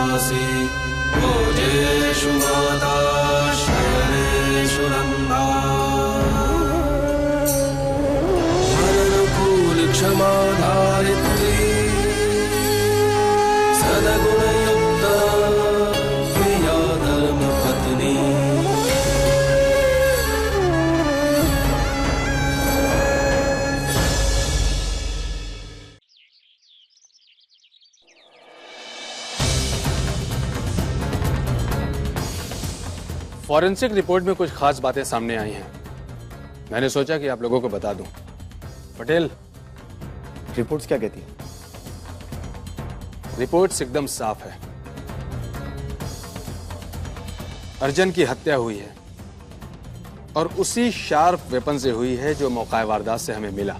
शय्यासि भोजेषु माता शयनेषु रम्भा क्षमा धारित्री सद्गुणयुक्ता प्रिया धर्मपत्नी। फॉरेंसिक रिपोर्ट में कुछ खास बातें सामने आई हैं। मैंने सोचा कि आप लोगों को बता दूं। पटेल, रिपोर्ट्स क्या कहती हैं? रिपोर्ट्स एकदम साफ है। अर्जन की हत्या हुई है और उसी शार्प वेपन से हुई है जो मौका वारदात से हमें मिला।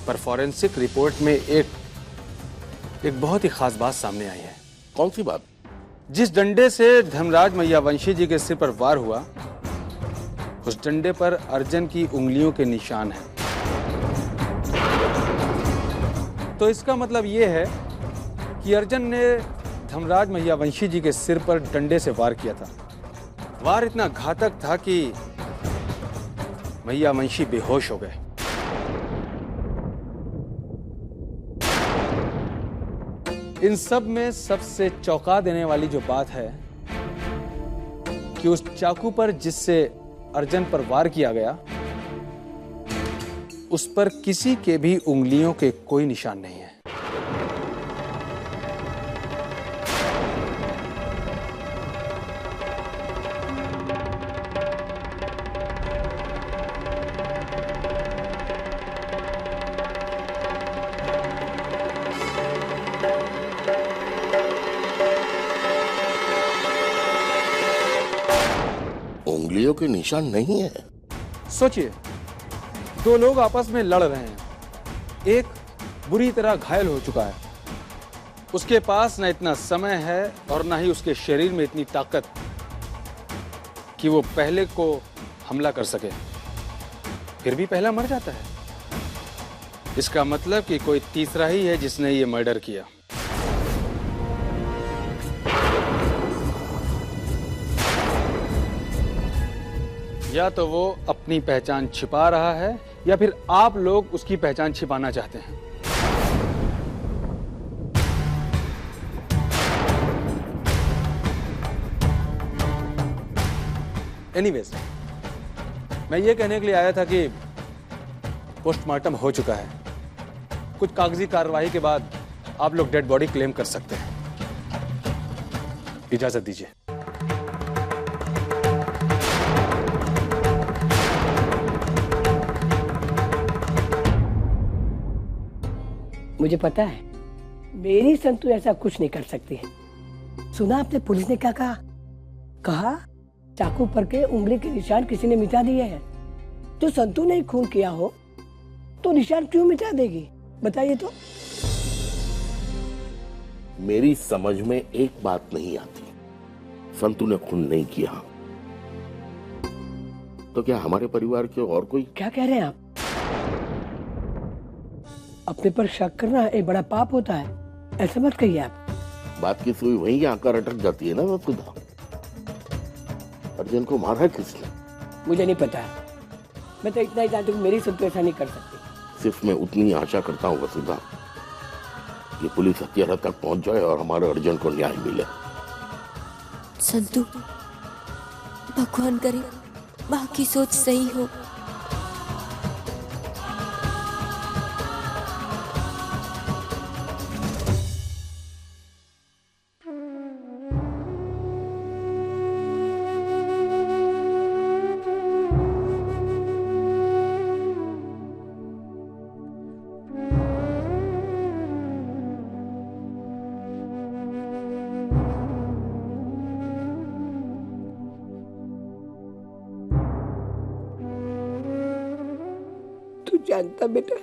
पर फॉरेंसिक रिपोर्ट में एक बहुत ही खास बात सामने आई है। कौन सी बात? जिस डंडे से धर्मराज मैयावंशी जी के सिर पर वार हुआ, उस डंडे पर अर्जन की उंगलियों के निशान हैं। तो इसका मतलब यह है कि अर्जन ने धर्मराज मैयावंशी जी के सिर पर डंडे से वार किया था। वार इतना घातक था कि मैयावंशी बेहोश हो गए। इन सब में सबसे चौंका देने वाली जो बात है कि उस चाकू पर जिससे अर्जन पर वार किया गया, उस पर किसी के भी उंगलियों के कोई निशान नहीं है। उंगलियों के निशान नहीं है? सोचिए, दो लोग आपस में लड़ रहे हैं। एक बुरी तरह घायल हो चुका है। उसके पास न इतना समय है और न ही उसके शरीर में इतनी ताकत कि वो पहले को हमला कर सके। फिर भी पहला मर जाता है। इसका मतलब कि कोई तीसरा ही है जिसने ये मर्डर किया। या तो वो अपनी पहचान छिपा रहा है या फिर आप लोग उसकी पहचान छिपाना चाहते हैं। एनीवेज, मैं ये कहने के लिए आया था कि पोस्टमार्टम हो चुका है। कुछ कागजी कार्रवाई के बाद आप लोग डेड बॉडी क्लेम कर सकते हैं। इजाजत दीजिए। मुझे पता है मेरी संतु ऐसा कुछ नहीं कर सकती है। सुना आपने पुलिस ने क्या कहा? कहा चाकू पर के उंगली के निशान किसी ने मिटा दिए हैं। जो संतु ने खून किया हो तो निशान क्यों मिटा देगी? बताइए तो। मेरी समझ में एक बात नहीं आती। संतु ने खून नहीं किया तो क्या हमारे परिवार के और कोई? क्या कह रहे हैं आप? अपने पर शक करना एक बड़ा पाप होता है, ऐसा मत कहिए आप। बात की सुई वहीं आकर अटक जाती है ना वसुधा। अर्जुन को मारा किसने? मुझे नहीं पता है। मैं तो इतना ही जानती हूँ मेरी संतु ऐसा नहीं कर सकती। सिर्फ मैं उतनी आशा करता हूँ वसुधा कि पुलिस हत्यारा तक पहुंच जाए और हमारे अर्जुन को न्याय मिले। संतु, भगवान करे माँ की सोच सही हो। जानता बेटा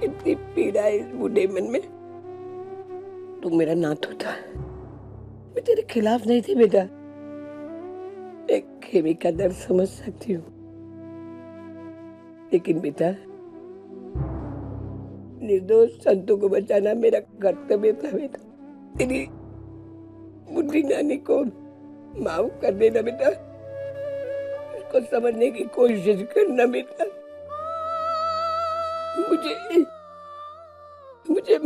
कितनी पीड़ा है इस बूढ़े मन में। तू मेरा नाथ होता, मैं तेरे खिलाफ नहीं थी बेटा। एक खेमी का दर्द समझ सकती हूँ, लेकिन बेटा निर्दोष संतों को बचाना मेरा कर्तव्य था बेटा। तेरी बुढ़ी नानी को माफ कर देना बेटा, उसको समझने की कोशिश करना बेटा। मुझे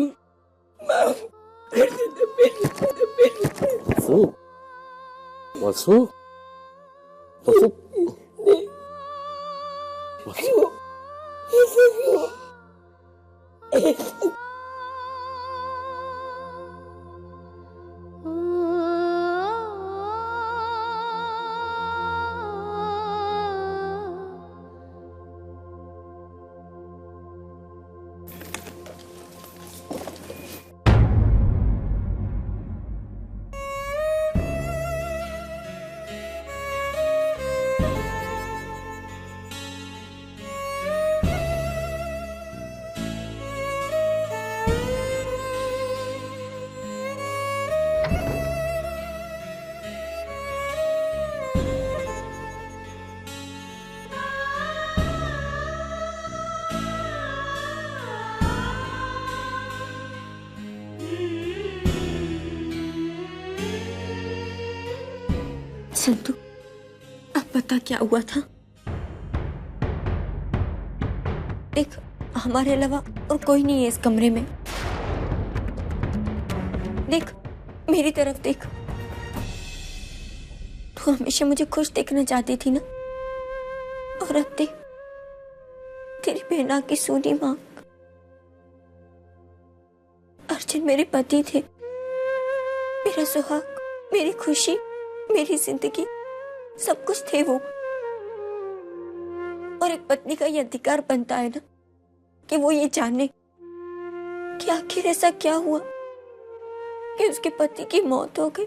माफ कर देना बेटा। वसु, वसु, वसु, वसु। संतु, अब पता क्या हुआ था? देख, हमारे अलावा और कोई नहीं है इस कमरे में। देख, मेरी तरफ देख। तू हमेशा मुझे खुश देखना चाहती थी ना, और अब देख, तेरी बहना की सूनी मांग। अर्जुन मेरे पति थे, मेरा सुहाग, मेरी खुशी, मेरी जिंदगी, सब कुछ थे वो। और एक पत्नी का ये अधिकार बनता है ना कि वो ये जाने कि आखिर ऐसा क्या हुआ कि उसके पति की मौत हो गई।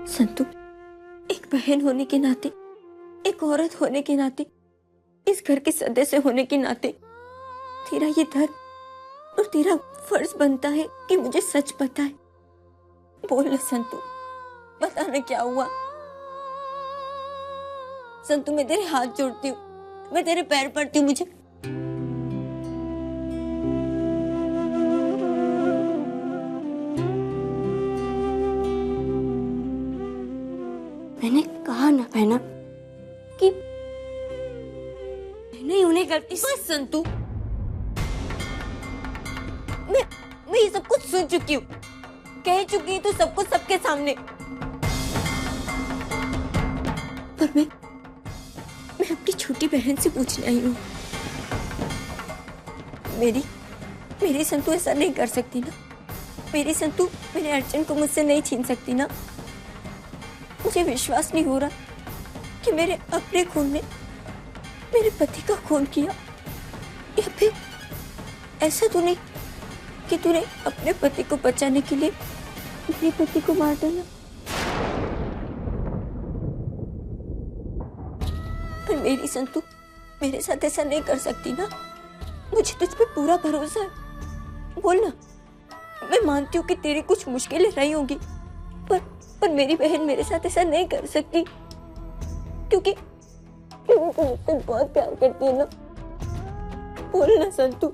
संतु, एक बहन होने के नाते, एक औरत होने के नाते, इस घर के सदस्य होने के नाते तेरा ये धर्म और तेरा फर्ज बनता है कि मुझे सच बताए। बोल ना संतु, बता ना क्या हुआ। संतु, मैं तेरे हाथ जोड़ती हूँ, मैं तेरे पैर पड़ती हूँ, मुझे मैंने कहा ना बहना कि मैं नहीं उन्हें करती। बस संतु, मैं ये सब कुछ सुन चुकी हूँ, कह चुकी तो सब कुछ सबके सामने। पर मैं अपनी छोटी बहन से पूछने आई हूँ। मेरी संतु ऐसा नहीं कर सकती ना। मेरी संतु मेरे अर्जुन को मुझसे नहीं छीन सकती ना। मुझे विश्वास नहीं हो रहा कि मेरे अपने खून ने मेरे पति का खून किया, या फिर ऐसा तो नहीं कि तूने अपने पति को बचाने के लिए मेरे पति को मार डाला। पर मेरी संतु मेरे साथ ऐसा नहीं कर सकती ना। मुझे तुझ पे पूरा भरोसा है। बोल ना। मैं मानती हूँ कि तेरी कुछ मुश्किलें रही होंगी, पर मेरी बहन मेरे साथ ऐसा नहीं कर सकती, क्योंकि वो मुझसे बहुत प्यार करती है ना। बोल ना संतु,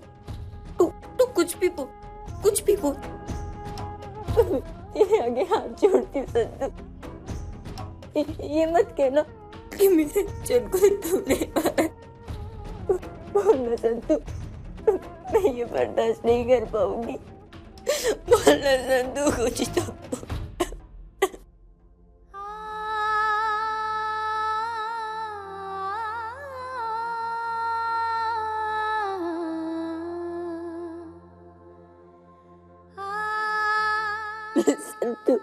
तू कुछ भी बोल, कुछ भी बोल। तेरे आगे हाथ जोड़ती हूँ संतु, ये मत कहना कि मेरे अर्जुन को तुमने मारा। बोल ना संतु, मैं ये बर्दाश्त नहीं कर पाऊंगी। बोल ना संतु, कुछ तो। संतु,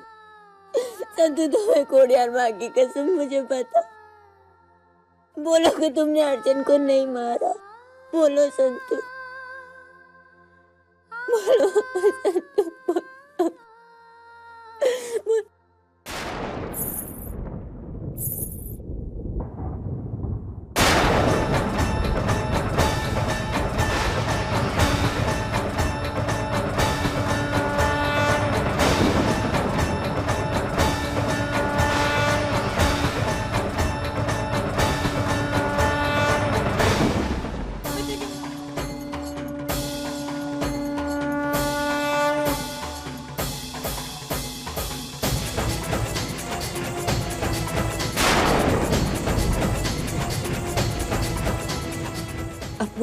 संतु, तुम्हें कोडियार माँ की कसम, मुझे पता। बोलो कि तुमने अर्जुन को नहीं मारा। बोलो संतु, बोलो संतु,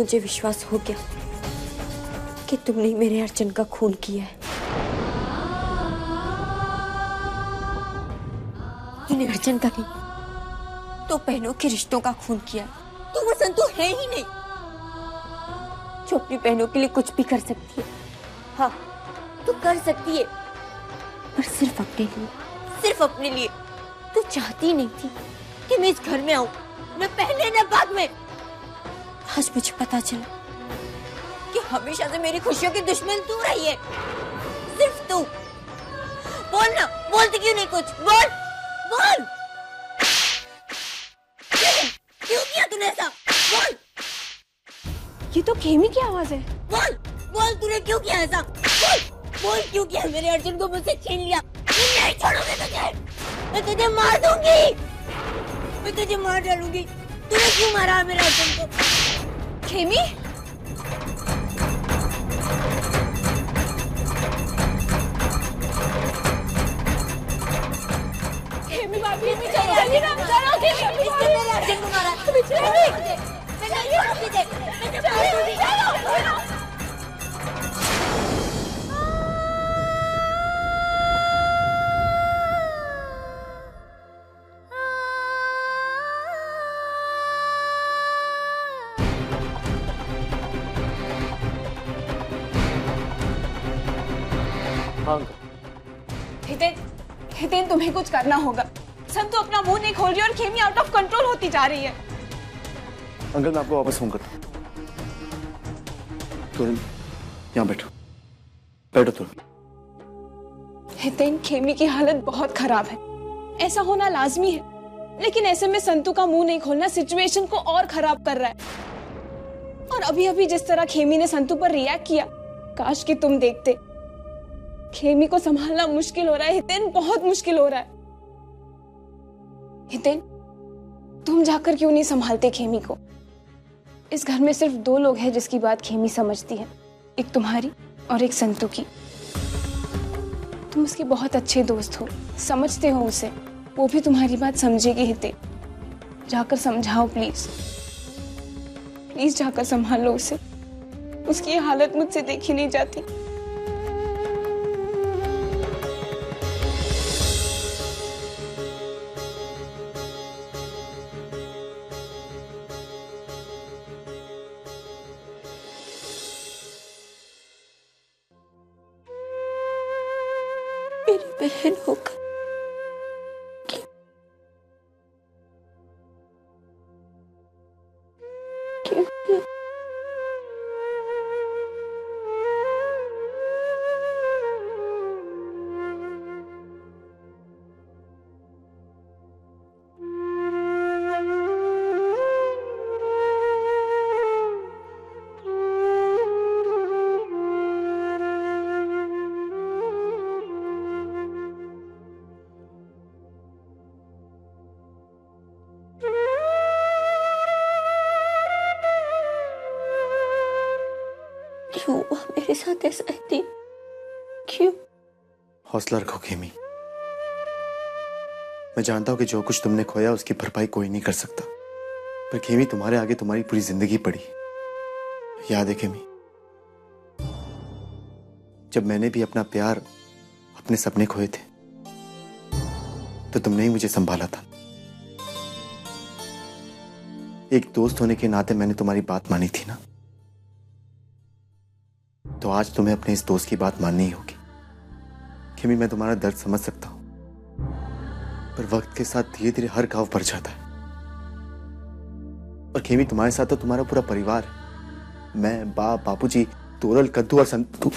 मुझे विश्वास हो गया कि तुमने ही मेरे अर्जुन का खून किया है। इन अर्जुन का नहीं, तो बहनों के रिश्तों का खून किया है। तो वो संतु है ही नहीं जो अपनी बहनों के लिए कुछ भी कर सकती है। हाँ, तू कर सकती है, पर सिर्फ अपने लिए, सिर्फ अपने लिए। तू चाहती नहीं थी कि मैं इस घर में आऊं, न पहले न बाद में। आज मुझे पता चला कि हमेशा से मेरी खुशियों की दुश्मन तू रही है, सिर्फ तू। बोल ना, बोलती क्यों नहीं कुछ? बोल बोल, क्यों किया तूने ऐसा? बोल। ये तो खेमी की आवाज है। बोल बोल, तूने क्यों किया ऐसा? बोल बोल, क्यों किया? मेरे अर्जुन को मुझसे छीन लिया। मैं नहीं छोड़ूंगी तुझे, मैं तुझे मार दूंगी, मैं तुझे मार डालूंगी। तूने क्यों मारा मेरे अर्जुन को? खेमी, खेमी भाभी, चलो जल्दी ना, चलो खेमी, इसने मेरे अर्जुन को मारा। मैं नहीं छोड़ूंगी तुझे, मैं तुझे मार दूंगी। चलो। हाँ अंकल। हितेन, तुम्हें कुछ करना होगा। संतु अपना मुंह नहीं खोल रही और खेमी आउट ऑफ कंट्रोल होती जा रही है। अंकल मैं आपको वापस फोन करता हूँ। तुरंत यहाँ बैठो, बैठो तुरंत। हितेन, खेमी की हालत बहुत खराब है, ऐसा होना लाजमी है, लेकिन ऐसे में संतु का मुंह नहीं खोलना सिचुएशन को और खराब कर रहा है। और अभी अभी जिस तरह खेमी ने संतु पर रिएक्ट किया, काश कि तुम देखते। खेमी को संभालना मुश्किल हो रहा है हितेन, बहुत मुश्किल हो रहा है। हितेन, तुम जाकर क्यों नहीं संभालते खेमी को? इस घर में सिर्फ 2 लोग हैं जिसकी बात खेमी समझती है, एक तुम्हारी और एक संतु की। तुम उसके बहुत अच्छे दोस्त हो, समझते हो उसे, वो भी तुम्हारी बात समझेगी। हितेन, जाकर समझाओ प्लीज, प्लीज जाकर संभाल लो उसे। उसकी हालत मुझसे देखी नहीं जाती। मेरी बहन होकर क्यों? क्यों हुआ मेरे साथ ऐसा? क्यों? हौसला रखो खेमी। मैं जानता हूं कि जो कुछ तुमने खोया उसकी भरपाई कोई नहीं कर सकता, पर खेमी तुम्हारे आगे तुम्हारी पूरी जिंदगी पड़ी। याद है खेमी, जब मैंने भी अपना प्यार, अपने सपने खोए थे, तो तुमने ही मुझे संभाला था। एक दोस्त होने के नाते मैंने तुम्हारी बात मानी थी ना, तो आज तुम्हें अपने इस दोस्त की बात माननी ही होगी। खेमी, मैं तुम्हारा दर्द समझ सकता हूं, पर वक्त के साथ धीरे धीरे हर घाव भर जाता है। और खेमी, तुम्हारे साथ तो तुम्हारा पूरा परिवार है। मैं, बाप, बापूजी, तोरल, कद्दू और संतु।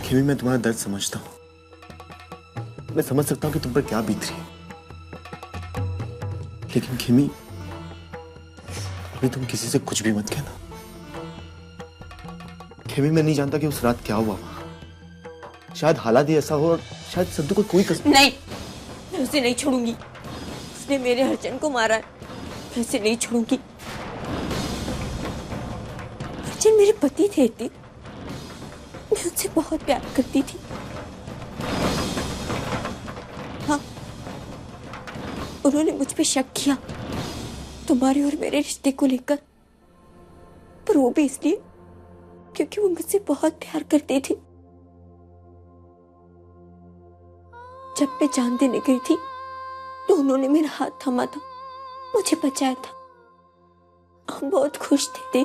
खेमी, मैं तुम्हारा दर्द समझता हूं। मैं समझ सकता हूं कि तुम पर क्या बीत रही है, लेकिन खेमी, अभी तुम किसी से कुछ भी मत कहना। खेमी, मैं नहीं जानता कि उस रात क्या हुआ वहां। शायद हालात ही ऐसा हो, और शायद संतु को कोई कसम नहीं, मैं उसे नहीं छोड़ूंगी। उसने मेरे अर्जुन को मारा है, मैं उसे नहीं छोड़ूंगी। अर्जुन मेरे पति थे, मैं उनसे मुझसे बहुत प्यार करती थी। हाँ, उन्होंने मुझ पे शक किया तुम्हारे और मेरे रिश्ते को लेकर, पर वो भी इसलिए क्योंकि वो मुझसे बहुत प्यार करती थी। जब मैं जान देने गई थी तो उन्होंने मेरा हाथ थामा था, मुझे बचाया था। हम बहुत खुश थे।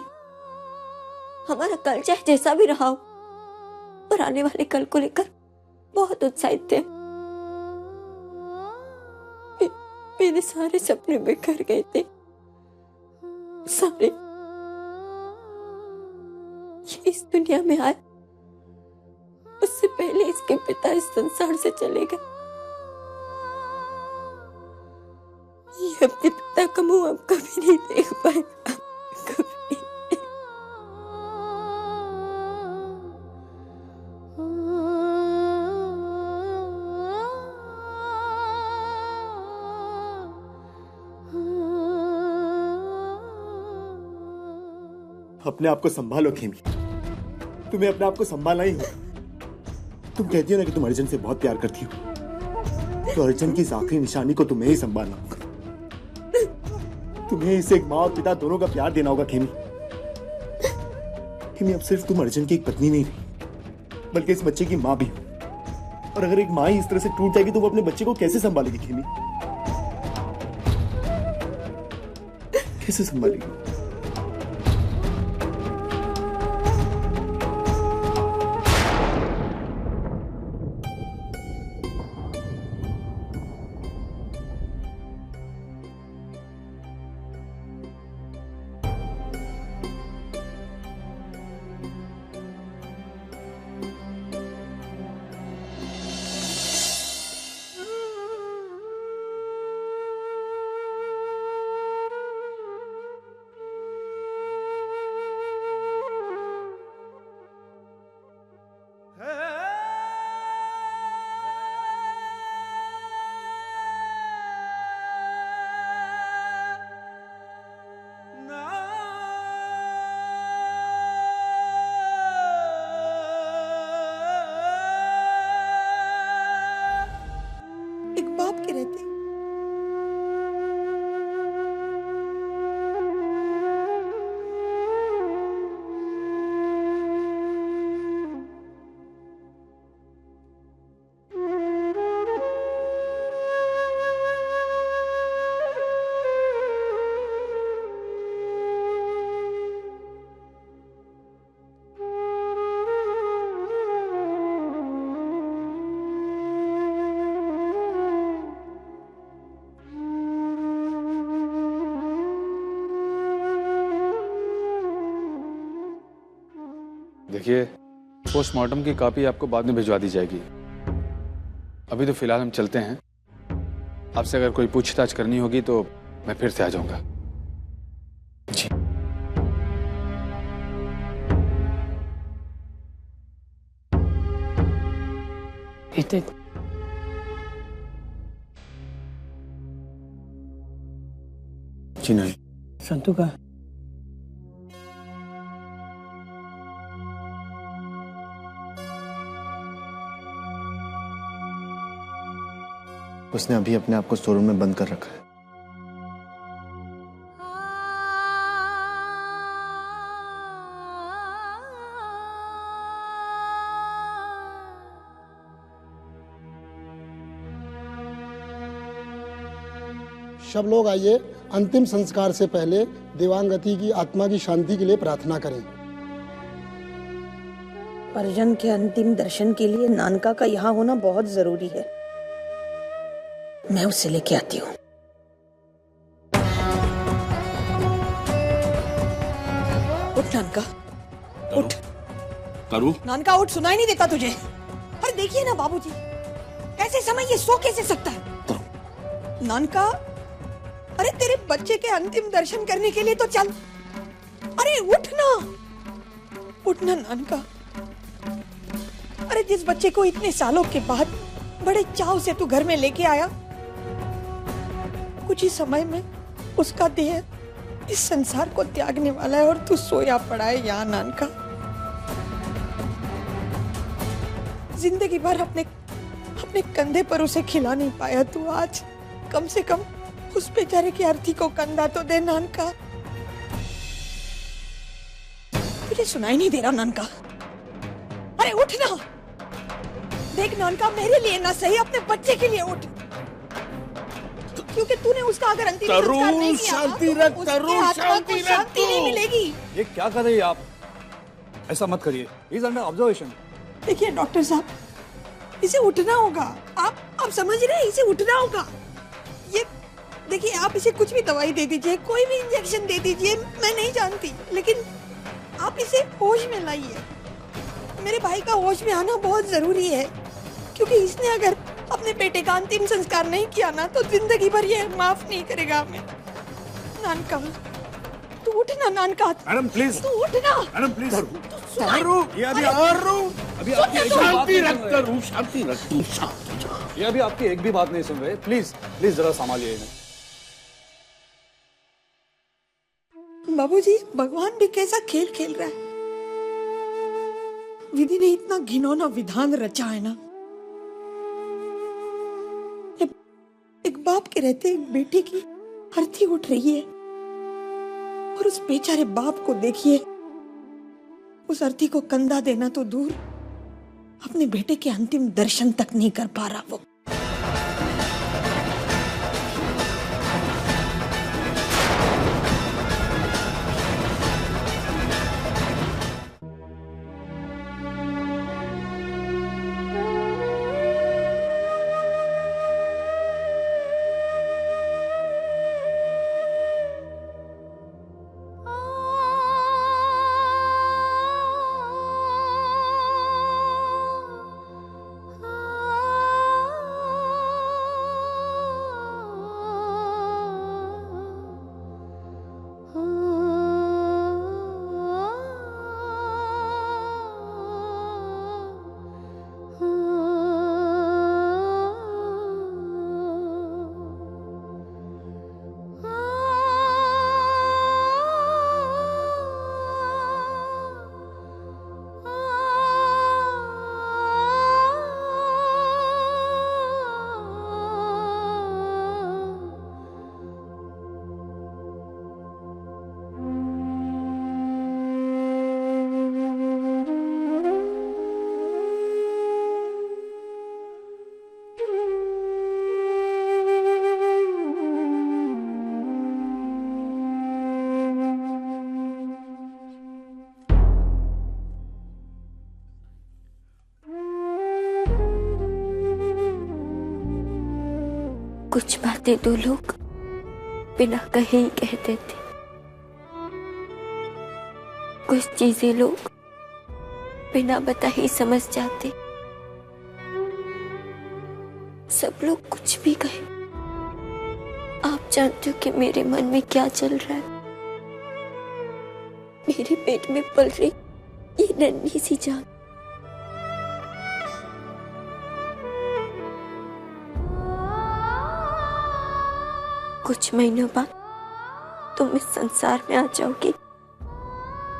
हमारा कल चाहे जैसा भी रहा हो, पर आने वाले कल को लेकर बहुत उत्साहित थे। मेरे सारे सपने बिखर गए थे, सारे। ये इस दुनिया में आए उससे पहले इसके पिता इस संसार से चले गए। ये अपने पिता का मुंह अब कभी नहीं देख पाएगा, कभी। अपने आप को संभालो खेमी, तुम्हें अपने आप को संभालना ही होगा। तुम कहती हो ना कि तुम अर्जुन से बहुत प्यार करती हो, तो अर्जुन की इस आखिरी निशानी को तुम्हें ही संभालना होगा। तुम्हें इसे एक माँ और पिता दोनों का प्यार देना होगा खेमी। खेमी, अब सिर्फ तुम अर्जुन की एक पत्नी नहीं रही, बल्कि इस बच्चे की माँ भी हो। और अगर एक माँ ही इस तरह से टूट जाएगी तो वो अपने बच्चे को कैसे संभालेगी खेमी? कैसे संभालेगी? बाप के रहते देखिए, पोस्टमार्टम की कॉपी आपको बाद में भिजवा दी जाएगी। अभी तो फिलहाल हम चलते हैं। आपसे अगर कोई पूछताछ करनी होगी तो मैं फिर से आ जाऊंगा। जी। जी नहीं। संतू का उसने अभी अपने आप को स्टोर रूम में बंद कर रखा है। सब लोग आइए, अंतिम संस्कार से पहले दिवंगति की आत्मा की शांति के लिए प्रार्थना करें। परिजन के अंतिम दर्शन के लिए नानका का यहाँ होना बहुत जरूरी है। मैं उसे लेके आती हूँ। उठ नानका, उठ। करूँ? नानका उठ, सुनाई नहीं देता तुझे? अरे देखिए ना बाबूजी, ऐसे समय ये सो कैसे सकता है? नानका, अरे तेरे बच्चे के अंतिम दर्शन करने के लिए तो चल। अरे उठना नानका। अरे जिस बच्चे को इतने सालों के बाद बड़े चाव से तू घर में लेके आया, कुछ ही समय में उसका देह इस संसार को त्यागने वाला है और तू सोया पड़ा है यहाँ नानका। जिंदगी भर अपने अपने कंधे पर उसे खिला नहीं पाया, तू आज कम से कम उस बेचारे की अर्थी को कंधा तो दे नानका। तुझे सुनाई नहीं दे रहा नानका? अरे उठ ना, देख नानका, मेरे लिए ना सही अपने बच्चे के लिए उठ, क्योंकि तूने उसका अगर अंतिम संस्कार नहीं किया, शांति रख, उसके आत्मा को शांति नहीं मिलेगी। ये क्या कर रही है आप? ऐसा मत करिए, इज अंडर ऑब्जर्वेशन। देखिए डॉक्टर साहब, इसे उठना होगा। आप समझ रहे हैं, इसे उठना होगा। ये देखिए, आप इसे कुछ भी दवाई दे दीजिए, कोई भी इंजेक्शन दे दीजिए, मैं नहीं जानती, लेकिन आप इसे होश में लाइए। मेरे भाई का होश में आना बहुत जरूरी है, क्योंकि इसने अगर अपने बेटे का अंतिम संस्कार नहीं किया ना, तो जिंदगी भर ये माफ नहीं करेगा हमें। नानका, तू उठना नानका। मैडम प्लीज, तू उठना मैडम प्लीज। तारू, ये अभी अभी आपकी एक शांति रख तारू, शांति रख तू, ये अभी आपकी एक भी बात नहीं सुन रहे। प्लीज प्लीज जरा संभालिए इन्हें। बाबूजी, भगवान भी कैसा खेल खेल रहा है। विधि ने इतना घिनौना विधान रचा है ना, एक बाप के रहते एक बेटे की अर्थी उठ रही है, और उस बेचारे बाप को देखिए, उस अर्थी को कंधा देना तो दूर, अपने बेटे के अंतिम दर्शन तक नहीं कर पा रहा वो। कुछ बातें दो लोग बिना कहे ही कह देते, कुछ चीजें लोग बिना बताए ही समझ जाते। सब लोग कुछ भी कहे, आप जानते हो कि मेरे मन में क्या चल रहा है। मेरे पेट में पल रही ये नन्ही सी जान, कुछ महीनों बाद तुम इस संसार में आ जाओगी,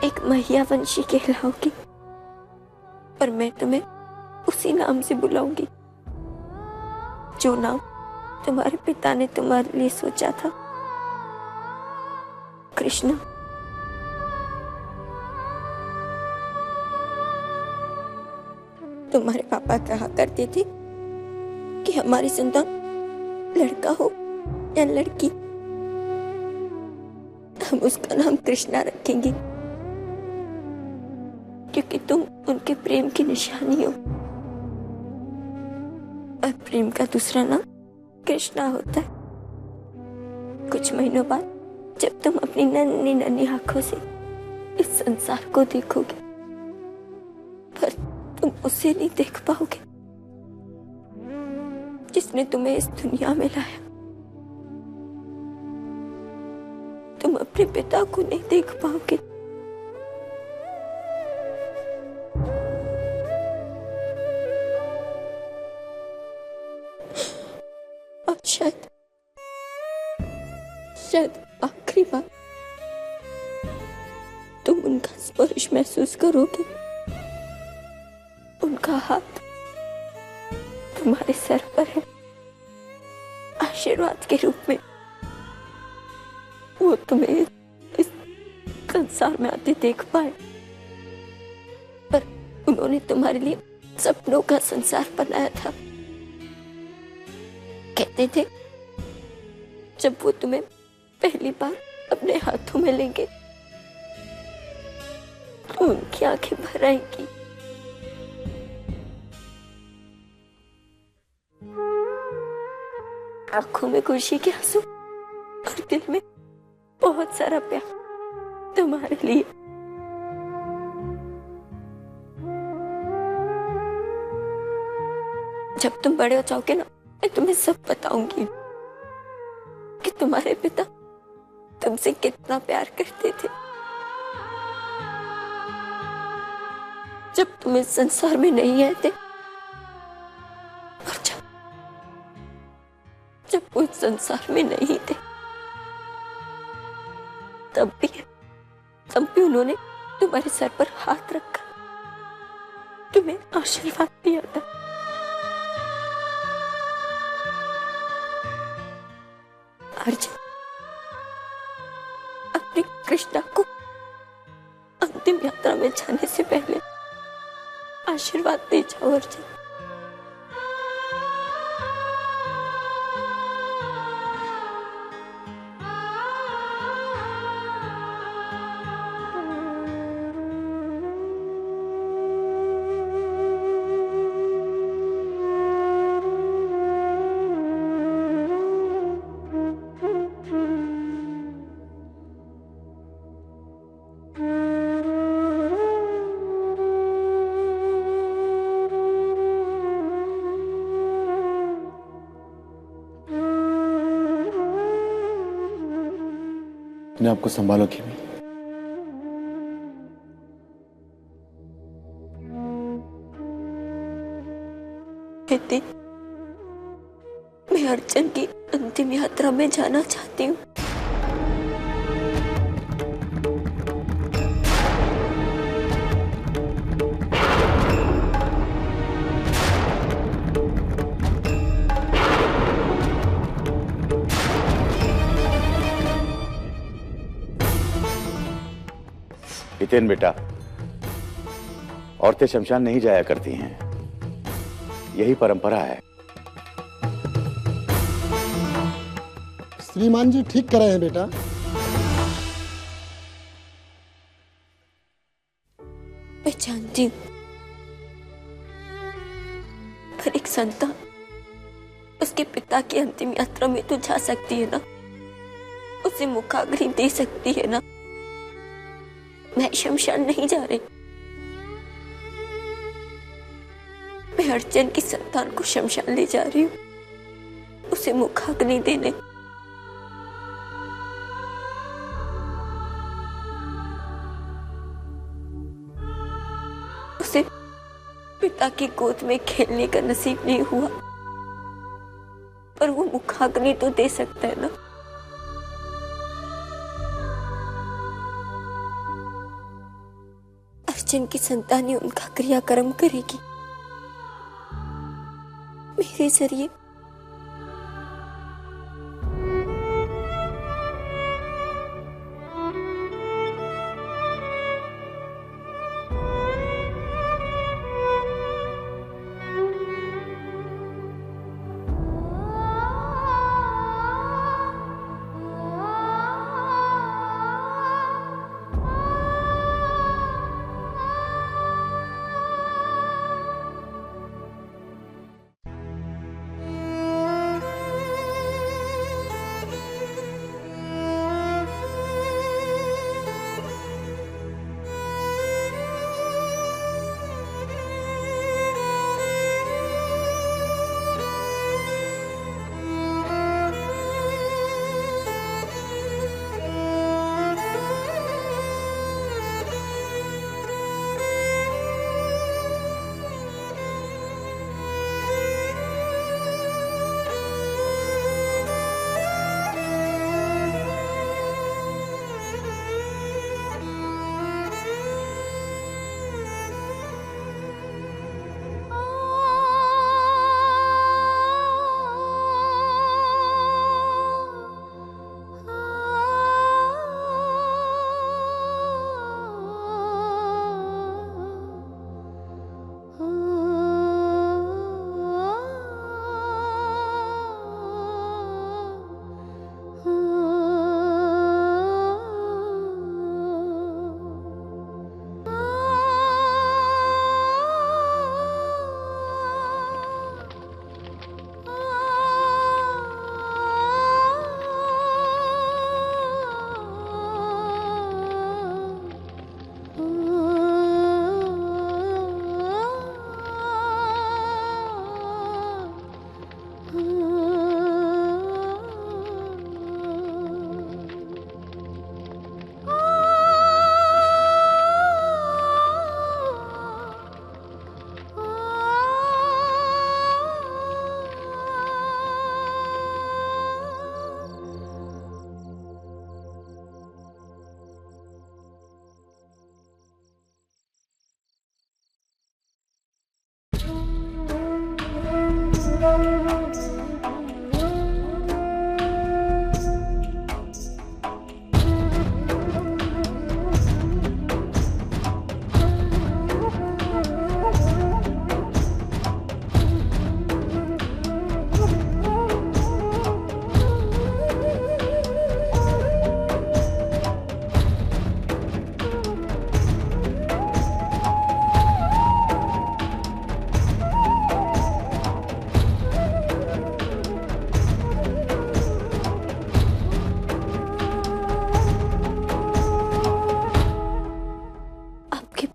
एक महियावंशी कहलाओगी, और मैं तुम्हें उसी नाम से बुलाऊंगी जो नाम तुम्हारे पिता ने तुम्हारे लिए सोचा था, कृष्णा। तुम्हारे पापा कहा करते थे कि हमारी संतान लड़का हो या लड़की, हम उसका नाम कृष्णा रखेंगे, क्योंकि तुम उनके प्रेम की निशानी हो, और प्रेम का दूसरा नाम कृष्णा होता है। कुछ महीनों बाद जब तुम अपनी नन्ही नन्ही आंखों से इस संसार को देखोगे, पर तुम उसे नहीं देख पाओगे जिसने तुम्हें इस दुनिया में लाया। तुम अपने पिता को नहीं देख पाओगे। और शायद आखिरी बार तुम उनका स्पर्श महसूस करोगे, उनका हाथ तुम्हारे सर पर है, आशीर्वाद के रूप में। वो तुम्हें इस संसार में आते देख पाए, पर उन्होंने तुम्हारे लिए सपनों का संसार बनाया था। कहते थे जब वो तुम्हें पहली बार अपने हाथों में लेंगे तो उनकी आंखें भर आएंगी। आंखों में खुशी के आंसू और दिल में बहुत सारा प्यार तुम्हारे लिए। जब तुम बड़े हो जाओगे ना, मैं तुम्हें सब बताऊंगी कि तुम्हारे पिता तुमसे कितना प्यार करते थे। जब तुम इस संसार में नहीं आए थे और जब वो इस संसार में नहीं थे, तब भी उन्होंने तुम्हारे सर पर हाथ रखा, तुम्हें आशीर्वाद दिया था। अर्जुन, अपनी कृष्णा को अंतिम यात्रा में जाने से पहले आशीर्वाद दे जाओ अर्जुन। अपने आप को संभालो खेमी। बेटी, मैं अर्जुन की अंतिम यात्रा में जाना चाहती हूँ। हितेन बेटा, औरतें शमशान नहीं जाया करती हैं, यही परंपरा है। श्रीमान जी ठीक कर रहे हैं बेटा। मैं जानती हूँ, पर एक संतान उसके पिता की अंतिम यात्रा में तो जा सकती है ना, उसे मुखाग्नि दे सकती है ना। मैं शमशान नहीं जा रही, मैं अर्जुन की संतान को शमशान ले जा रही हूँ, उसे मुखाग्नि देने। उसे पिता की गोद में खेलने का नसीब नहीं हुआ, पर वो मुखाग्नि तो दे सकता है ना। अर्जुन की संतान उनका क्रियाकर्म करेगी मेरे जरिए।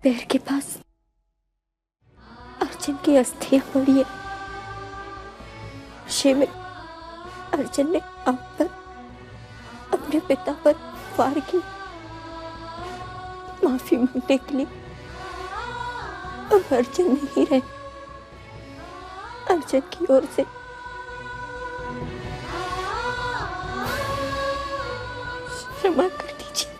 पैर के पास अर्जुन की अस्थियां पड़ी है। नशे में अर्जुन ने आप पर, अपने पिता पर वार की। माफी मांगने के लिए अब अर्जुन नहीं रहे। अर्जुन की ओर से क्षमा कर दीजिए।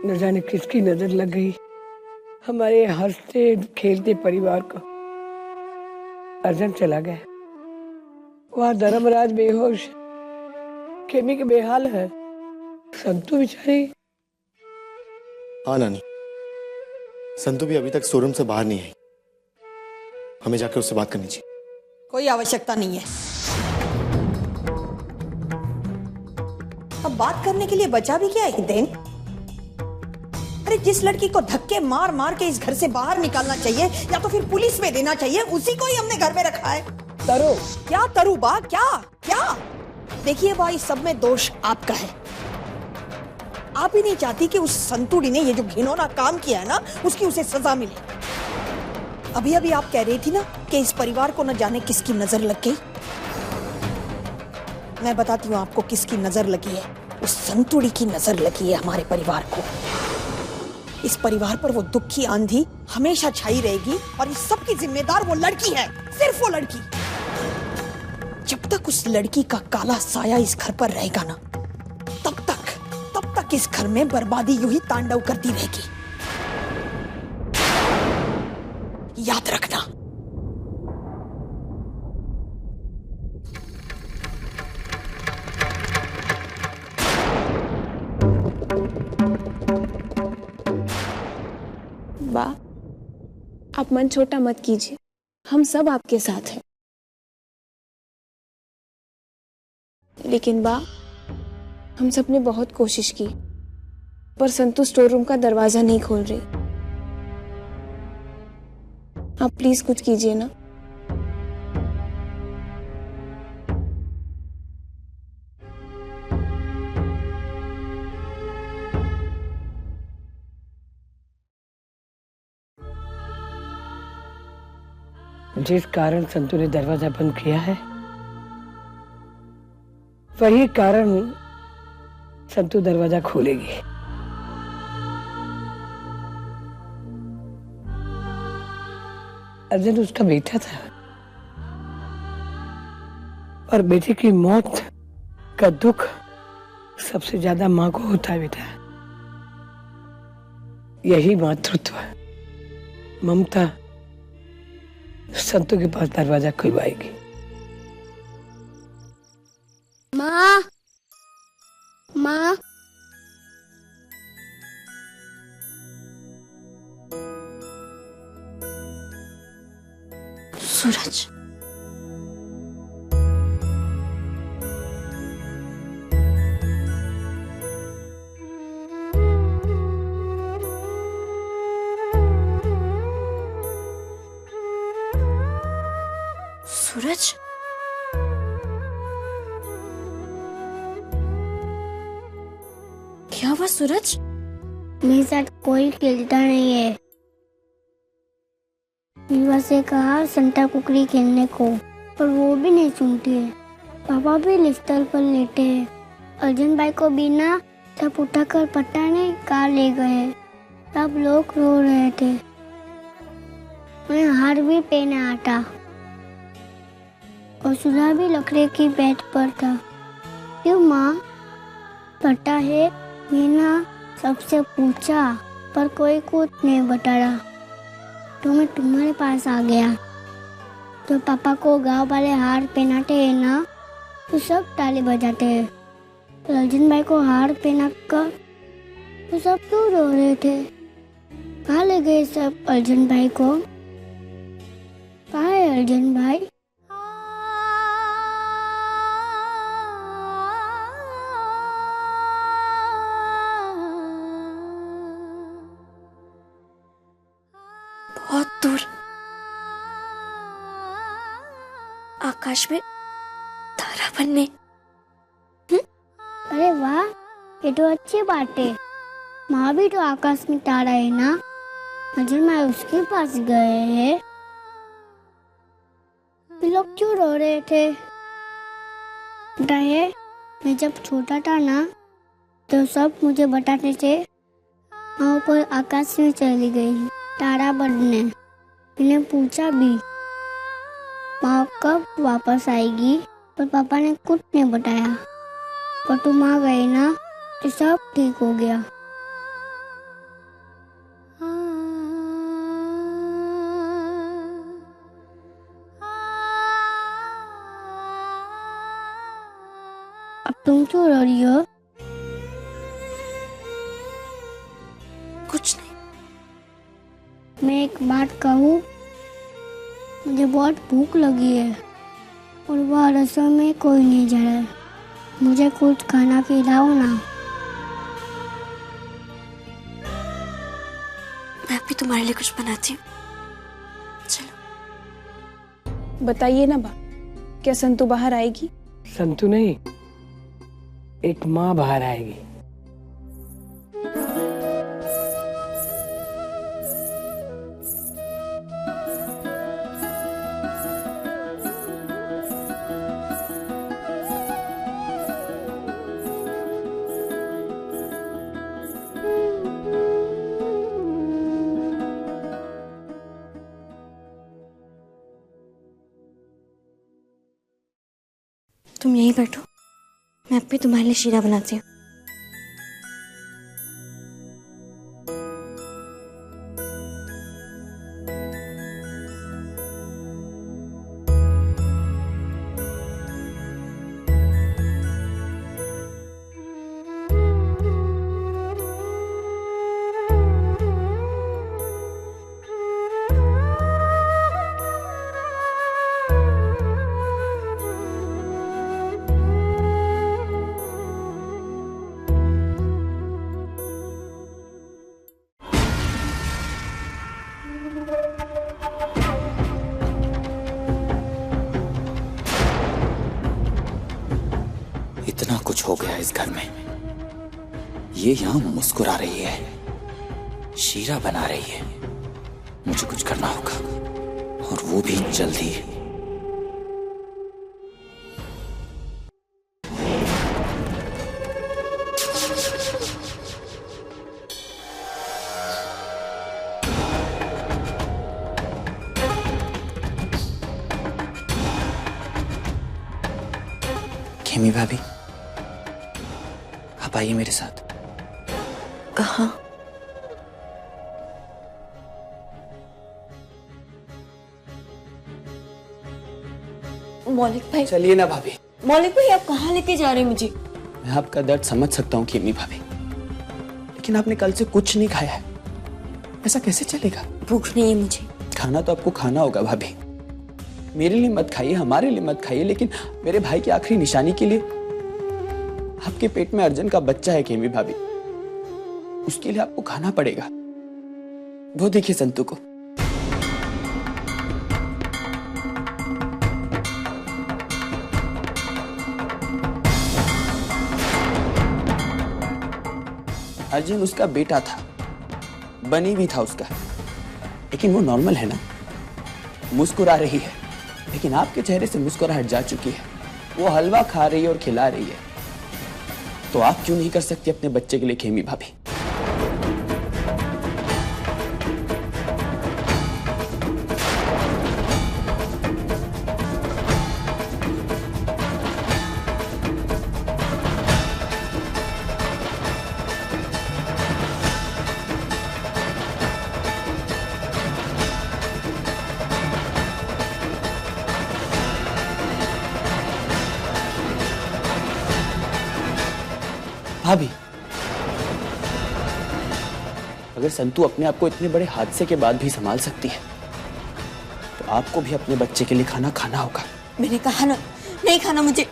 न जाने किसकी नजर लग गई हमारे हंसते खेलते परिवार को। अर्जुन चला गया, वहां धर्मराज बेहोश, खेमी के बेहाल है, संतू बेचारी। हाँ नानी, संतू भी अभी तक शोरूम से बाहर नहीं आई। हमें जाकर उससे बात करनी चाहिए। कोई आवश्यकता नहीं है। अब बात करने के लिए बचा भी क्या है देन? अरे जिस लड़की को धक्के मार मार के इस घर से बाहर निकालना चाहिए या तो फिर पुलिस में देना चाहिए, उसी को ही हमने घर में रखा है। तरू क्या तरू बा? क्या क्या? देखिए बा, इस सब में दोष आपका है। आप ही नहीं चाहती कि उस संतुड़ी ने ये जो घिनौना काम किया है ना, उसकी उसे सजा मिले। अभी अभी आप कह रही थी ना कि इस परिवार को न जाने किसकी नजर लग गई। मैं बताती हूँ आपको किसकी नजर लगी है। उस संतुड़ी की नजर लगी है हमारे परिवार को। इस परिवार पर वो दुख की आंधी हमेशा छाई रहेगी और इस सब की जिम्मेदार वो लड़की है, सिर्फ वो लड़की। जब तक उस लड़की का काला साया इस घर पर रहेगा ना, तब तक इस घर में बर्बादी यूं ही तांडव करती रहेगी। याद रखना। बा, आप मन छोटा मत कीजिए, हम सब आपके साथ हैं। लेकिन बा, हम सब ने बहुत कोशिश की, पर संतु स्टोर रूम का दरवाजा नहीं खोल रही। आप प्लीज कुछ कीजिए ना। जिस कारण संतु ने दरवाजा बंद किया है, वही कारण संतु दरवाजा खोलेगी। अर्जुन उसका बेटा था और बेटे की मौत का दुख सबसे ज्यादा मां को होता है बेटा। यही मातृत्व, ममता संतु के पास दरवाजा खुलवाएगी। माँ, माँ, सूरज, सूरज, क्या हुआ सूरज? मेरे साथ कोई खेलता नहीं है। रीवा से कहा संता कुकरी खेलने को, पर वो भी नहीं सुनती है। पापा भी लिफ्टर पर लेटे हैं। अर्जुन भाई को भी ना सब उठाकर पता नहीं कहाँ ले गए। सब लोग रो रहे थे। मैं हार भी पहना आता और सुधा भी लकड़ी की बेड पर था। क्यों माँ? पता है मैंने सबसे पूछा पर कोई कुछ नहीं बताया, तो मैं तुम्हारे पास आ गया। तो पापा को गांव वाले हार पहनाते हैं ना, तो सब ताली बजाते हैं। तो अर्जुन भाई को हार पहना कर तो सब क्यों रो रहे थे? कहाँ ले गए सब अर्जुन भाई को? कहाँ है अर्जुन भाई? बहुत दूर आकाश में तारा बनने। अरे वाह, ये तो अच्छी बात है। माँ भी तो आकाश में तारा है ना। अर्जुन भाई उसके पास गए हैं। ये लोग क्यों रो रहे थे? पता है मैं जब छोटा था ना, तो सब मुझे बताते थे माँ ऊपर आकाश में चली गई तारा बनने। मैंने पूछा भी माँ कब वापस आएगी, पर पापा ने कुछ नहीं बताया। पर तुम आ गए ना, तो सब ठीक हो गया। अब तुम क्यों रो रही हो? कुछ नहीं। मैं एक बात कहूँ, मुझे बहुत भूख लगी है और वह रसोई में कोई नहीं जा रहा है। मुझे कुछ खाना खिलाओ ना। मैं भी तुम्हारे लिए कुछ बनाती हूँ। चलो। बताइए ना बा, क्या संतू बाहर आएगी? संतू नहीं, एक माँ बाहर आएगी। तुम यहीं बैठो, मैं अब भी तुम्हारे लिए शीरा बनाती हूँ। इतना कुछ हो गया इस घर में। ये यहाँ मुस्कुरा रही है, शीरा बना रही है। मुझे कुछ करना होगा और वो भी जल्दी। खेमी भाभी, आप आइए मेरे साथ। कहाँ? मौलिक भाई। चलिए ना भाभी। मौलिक भाई, आप कहाँ लेके जा रहे हैं मुझे? मैं आपका दर्द समझ सकता हूँ खेमी भाभी, लेकिन आपने कल से कुछ नहीं खाया है, ऐसा कैसे चलेगा? भूख नहीं है मुझे। खाना तो आपको खाना होगा भाभी। मेरे लिए मत खाइए, हमारे लिए मत खाइए, लेकिन मेरे भाई की आखिरी निशानी के लिए। आपके पेट में अर्जुन का बच्चा है खेमी भाभी, उसके लिए आपको खाना पड़ेगा। वो देखिए संतू को। अर्जुन उसका बेटा था, बनी भी था उसका, लेकिन वो नॉर्मल है ना, मुस्कुरा रही है, लेकिन आपके चेहरे से मुस्कुराहट जा चुकी है। वो हलवा खा रही है और खिला रही है, तो आप क्यों नहीं कर सकती अपने बच्चे के लिए खेमी भाभी? भाभी, अगर संतू अपने आप को इतने बड़े हादसे के बाद भी संभाल सकती है, तो आपको भी अपने बच्चे के लिए खाना खाना होगा। मैंने कहा ना, नहीं खाना मुझे।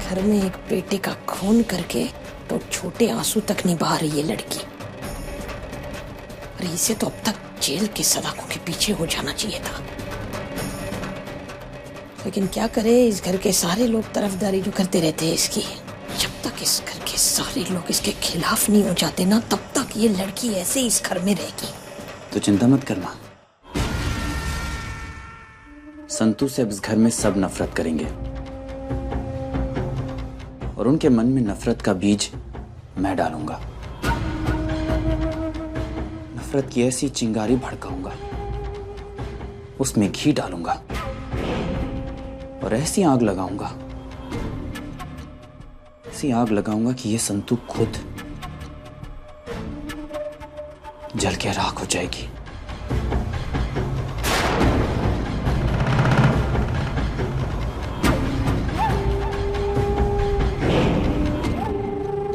घर में एक बेटे का खून करके तो छोटे आंसू तक नहीं बहा रही है लड़की। अरे इसे तो अब तक जेल के सलाखों के पीछे हो जाना चाहिए था। लेकिन क्या करे, इस घर के सारे लोग तरफदारी जो करते रहते हैं इसकी। जब तक इस घर के सारे लोग इसके खिलाफ नहीं हो जाते ना, तब तक ये लड़की ऐसे इस घर में रहेगी। तो चिंता मत कर मां, संतू से अब इस घर में सब नफरत करेंगे और उनके मन में नफरत का बीज मैं डालूंगा। नफरत की ऐसी चिंगारी भड़काऊंगा, उसमें घी डालूंगा और ऐसी आग लगाऊंगा कि ये संतू खुद जल के राख हो जाएगी।